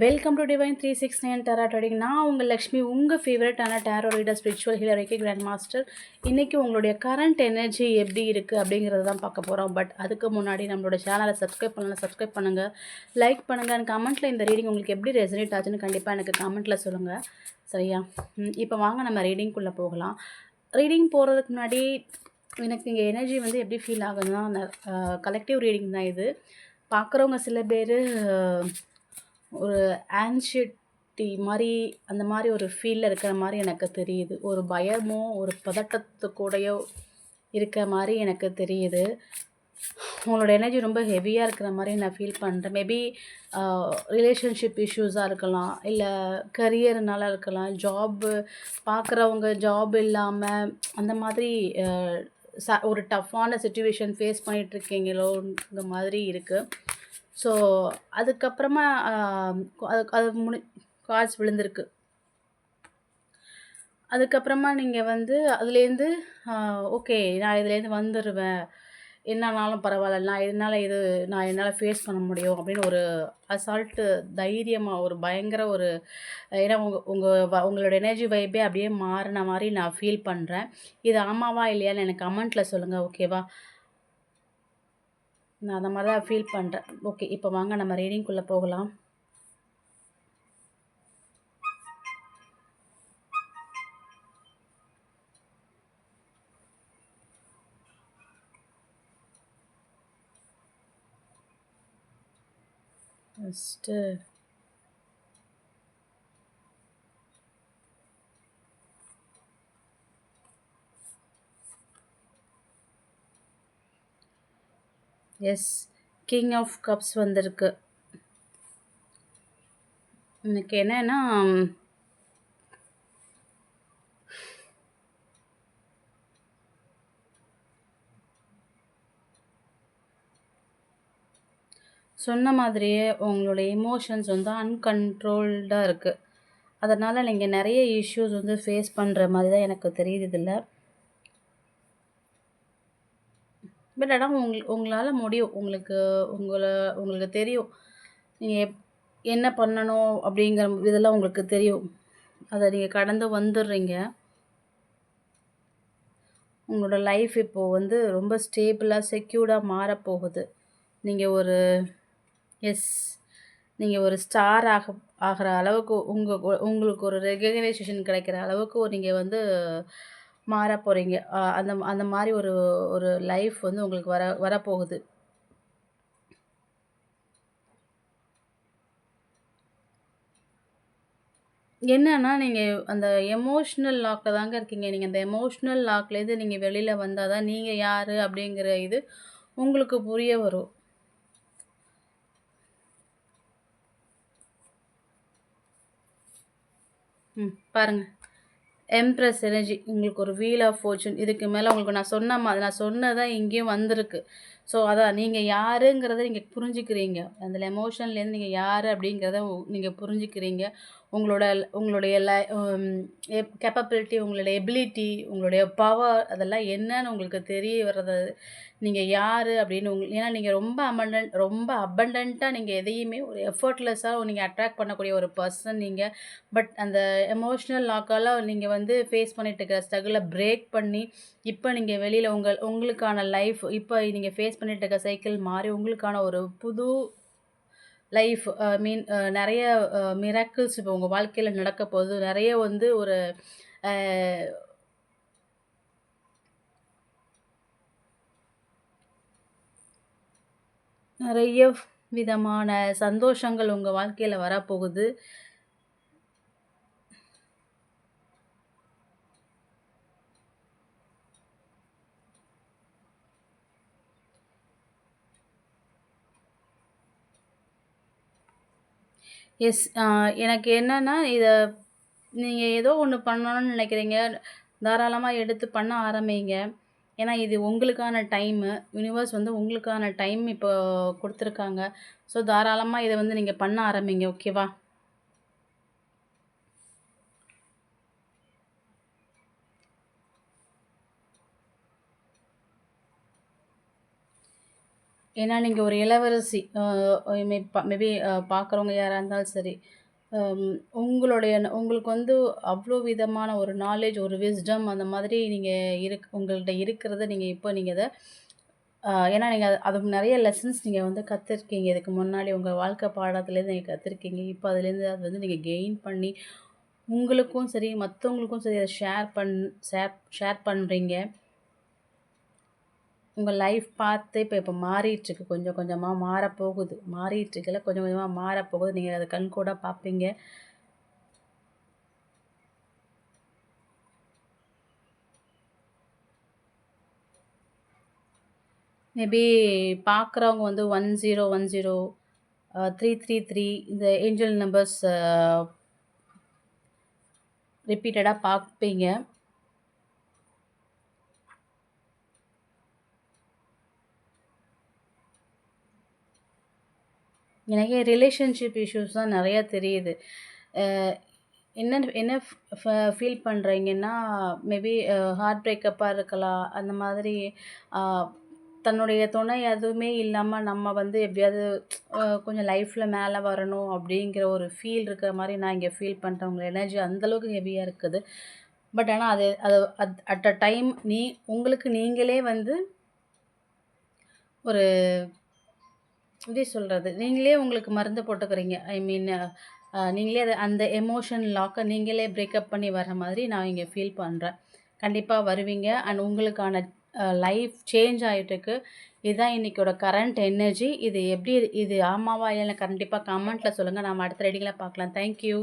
Welcome to divine 369 tarot reading. நான் உங்கள் லக்ஷ்மி, உங்கள் ஃபேவரட்டான tarot reader, spiritual healer, reiki grand master. இன்றைக்கி உங்களுடைய கரண்ட் எனர்ஜி எப்படி இருக்குது அப்படிங்கிறது தான் பார்க்க போகிறோம். பட் அதுக்கு முன்னாடி நம்மளோட சேனலை சப்ஸ்கிரைப் பண்ணுங்கள், லைக் பண்ணுங்கள். அண்ட் கமெண்ட்டில் இந்த ரீடிங் உங்களுக்கு எப்படி ரெசனேட் ஆச்சுன்னு கண்டிப்பாக எனக்கு கமெண்ட்டில் சொல்லுங்கள். சரியா? இப்போ வாங்க நம்ம ரீடிங்குள்ளே போகலாம். ரீடிங் போகிறதுக்கு முன்னாடி எனக்கு இங்கே எனர்ஜி வந்து எப்படி ஃபீல் ஆகுதுன்னா, கலெக்டிவ் ரீடிங் தான் இது. பார்க்குறவங்க சில பேர் ஒரு ஆன்ஷிட்டி மாதிரி அந்த மாதிரி ஒரு ஃபீலில் இருக்கிற மாதிரி எனக்கு தெரியுது. ஒரு பயமோ ஒரு பதட்டத்து கூடயோ இருக்கிற மாதிரி எனக்கு தெரியுது. உங்களோட எனர்ஜி ரொம்ப ஹெவியாக இருக்கிற மாதிரி நான் ஃபீல் பண்ணுறேன். மேபி ரிலேஷன்ஷிப் இஷ்யூஸாக இருக்கலாம், இல்லை கரியர்னால இருக்கலாம், ஜாப்பு பார்க்குறவங்க ஜாப் இல்லாமல் அந்த மாதிரி ஒரு டஃப்பான சுச்சுவேஷன் ஃபேஸ் பண்ணிகிட்ருக்கீங்களோங்கிற மாதிரி இருக்குது. ஸோ அதுக்கப்புறமா அது கார்ட்ஸ் விழுந்திருக்கு. அதுக்கப்புறமா நீங்கள் வந்து அதுலேருந்து ஓகே, நான் இதுலேருந்து வந்துடுவேன், என்னன்னாலும் பரவாயில்ல, நான் என்னால் ஃபேஸ் பண்ண முடியும் அப்படின்னு ஒரு அசால்ட்டு தைரியமாக, ஒரு பயங்கர ஒரு ஏன்னா உங்களோட எனர்ஜி வைப்பே அப்படியே மாறின மாதிரி நான் ஃபீல் பண்ணுறேன். இது ஆமாவா இல்லையான்னு எனக்கு கமெண்ட்டில் சொல்லுங்கள், ஓகேவா? நான் அந்த மாதிரி தான் ஃபீல் பண்ணுறேன். ஓகே, இப்போ வாங்க நம்ம ரீடிங்குள்ளே போகலாம். First ace, king of cups வந்திருக்கு. எனக்கு என்னன்னா, சொன்ன மாதிரியே உங்களுடைய எமோஷன்ஸ் வந்து அன்கண்ட்ரோல்டாக இருக்குது. அதனால் நீங்கள் நிறைய இஷ்யூஸ் வந்து ஃபேஸ் பண்ணுற மாதிரி தான் எனக்கு தெரியுது இதில். பட் ஆனால் உங்களால் முடியும். உங்களுக்கு தெரியும் நீங்கள் என்ன பண்ணணும் அப்படிங்கிற இதெல்லாம் உங்களுக்கு தெரியும். அதை நீங்கள் கடந்து வந்துடுறீங்க. உங்களோட லைஃப் இப்போது வந்து ரொம்ப ஸ்டேபிளாக செக்யூர்டாக மாறப்போகுது. நீங்கள் ஒரு ஸ்டார் ஆகிற அளவுக்கு உங்களுக்கு ஒரு ரெகக்னைசேஷன் கிடைக்கிற அளவுக்கு நீங்கள் வந்து மாற போகிறீங்க. அந்த மாதிரி ஒரு லைஃப் வந்து உங்களுக்கு வரப்போகுது. என்னன்னா, நீங்கள் அந்த எமோஷ்னல் லாக்கில் தாங்க இருக்கீங்க. நீங்கள் அந்த எமோஷ்னல் லாக்லேருந்து நீங்கள் வெளியில் வந்தால் தான் நீங்கள் யார் அப்படிங்கிற இது உங்களுக்கு புரிய வரும். பாருங்கள், எம்ப்ரஸ் எனர்ஜி, உங்களுக்கு ஒரு வீல் ஆஃப் ஃபார்ச்சூன். இதுக்கு மேலே உங்களுக்கு நான் சொன்னதான் இங்கேயும் வந்திருக்கு. ஸோ அதான் நீங்கள் யாருங்கிறத நீங்கள் புரிஞ்சுக்கிறீங்க. அந்த எமோஷன்லேருந்து நீங்கள் யார் அப்படிங்கிறத நீங்கள் புரிஞ்சுக்கிறீங்க. உங்களுடைய கேப்பபிலிட்டி, உங்களுடைய எபிலிட்டி, உங்களுடைய பவர், அதெல்லாம் என்னன்னு உங்களுக்கு தெரிய வர்றது. நீங்கள் யார் அப்படின்னு ஏன்னா நீங்கள் ரொம்ப அபண்டண்ட்டாக நீங்கள் எதையுமே ஒரு எஃபர்ட்லெஸ்ஸாக நீங்கள் அட்ராக்ட் பண்ணக்கூடிய ஒரு பர்சன் நீங்கள். பட் அந்த எமோஷ்னல் லாக்கால் நீங்கள் வந்து ஃபேஸ் பண்ணிட்டு இருக்கிற ஸ்ட்ரகிளை பிரேக் பண்ணி இப்போ நீங்கள் வெளியில் உங்களுக்கான லைஃப், இப்போ நீங்கள் ஃபேஸ் பண்ணிட்டு இருக்க சைக்கிள் மாறி உங்களுக்கான ஒரு புது லைஃப், நிறைய மிராக்கிள்ஸ் இப்போ உங்கள் வாழ்க்கையில் நடக்க போகுது. நிறைய வந்து ஒரு நிறைய விதமான சந்தோஷங்கள் உங்கள் வாழ்க்கையில் வரப்போகுது. எஸ், எனக்கு என்னென்னா, இதை நீங்கள் ஏதோ ஒன்று பண்ணணும்னு நினைக்கிறீங்க, தாராளமாக எடுத்து பண்ண ஆரம்பிங்க. ஏன்னா இது உங்களுக்கான டைமு. யூனிவர்ஸ் வந்து உங்களுக்கான டைம் இப்போ கொடுத்துருக்காங்க. ஸோ தாராளமாக இதை வந்து நீங்கள் பண்ண ஆரம்பிங்க, ஓகேவா? ஏன்னா நீங்க ஒரு இளவரசி. மேபி பார்க்குறவங்க யாரா இருந்தாலும் சரி. உங்களுக்கு வந்து அவ்வளோ விதமான ஒரு நாலேட்ஜ், ஒரு விஸ்டம் அந்த மாதிரி நீங்க உங்கள்ட்ட இருக்கிறத நீங்க இப்போ நீங்க அத ஏன்னா நீங்க அது நெறைய லெசன்ஸ் நீங்க வந்து கத்துருக்கீங்க. இதுக்கு முன்னாடி உங்க வாழ்க்கை பாடத்துலேருந்து நீங்க கத்துருக்கீங்க. இப்போ அதுலேருந்து அது வந்து நீங்க கெயின் பண்ணி, உங்களுக்கும் சரி, மத்தவங்களுக்கும் சரி அத ஷேர் ஷேர் பண்றீங்க. உங்க லைஃப் பாத்தே இப்ப மாறிட்டுருக்கு. கொஞ்சம் கொஞ்சமா மாறப்போகுது. மாறிட்டுருக்குல்ல, கொஞ்சம் கொஞ்சமா மாறப்போகுது. நீங்க அத கண்கூடா பார்ப்பீங்க. மேபி பார்க்குறவங்க வந்து 1010 333 இந்த ஏஞ்சல் நம்பர்ஸ் ரிப்பீட்டடா பார்ப்பீங்க. எனக்கே ரிலேஷன்ஷிப் இஷ்யூஸ் தான் நெறையா தெரியுது. அ என்ன என்ன ஃபீல் பண்றீங்கன்னா, மேபி ஹார்ட் பிரேக்கப்பாக இருக்கலாம். அந்த மாதிரி அ தன்னுடைய துணை எதுவுமே இல்லாம நம்ம வந்து எப்படியாவது கொஞ்சம் லைஃப்ல மேல வரணும் அப்படிங்கிற ஒரு ஃபீல் இருக்கிற மாரி நான் இங்க ஃபீல் பண்றேன். உங்க எனர்ஜி அந்த அளவுக்கு ஹெவியா இருக்குது. பட் ஆனா அது அது அட் அ டைம் உங்களுக்கு நீங்களே வந்து ஒரு எப்படி சொல்றது? நீங்களே உங்களுக்கு மருந்து போட்டுக்கிறீங்க. ஐ மீன் நீங்களே அந்த எமோஷன் லாக்க நீங்களே பிரேக்கப் பண்ணி வர மாதிரி நான் இங்க ஃபீல் பண்றேன். கண்டிப்பா வருவீங்க. அண்ட் உங்களுக்கான லைஃப் சேஞ்ச் ஆயிட்டுருக்கு. இதுதான் இன்னைக்கோட கரண்ட் எனர்ஜி. இது எப்படி இது ஆமாவா இல்லையான்னு கண்டிப்பா கமெண்ட்ல சொல்லுங்க. நாம அடுத்த ரீடிங்ல பார்க்கலாம். Thank you.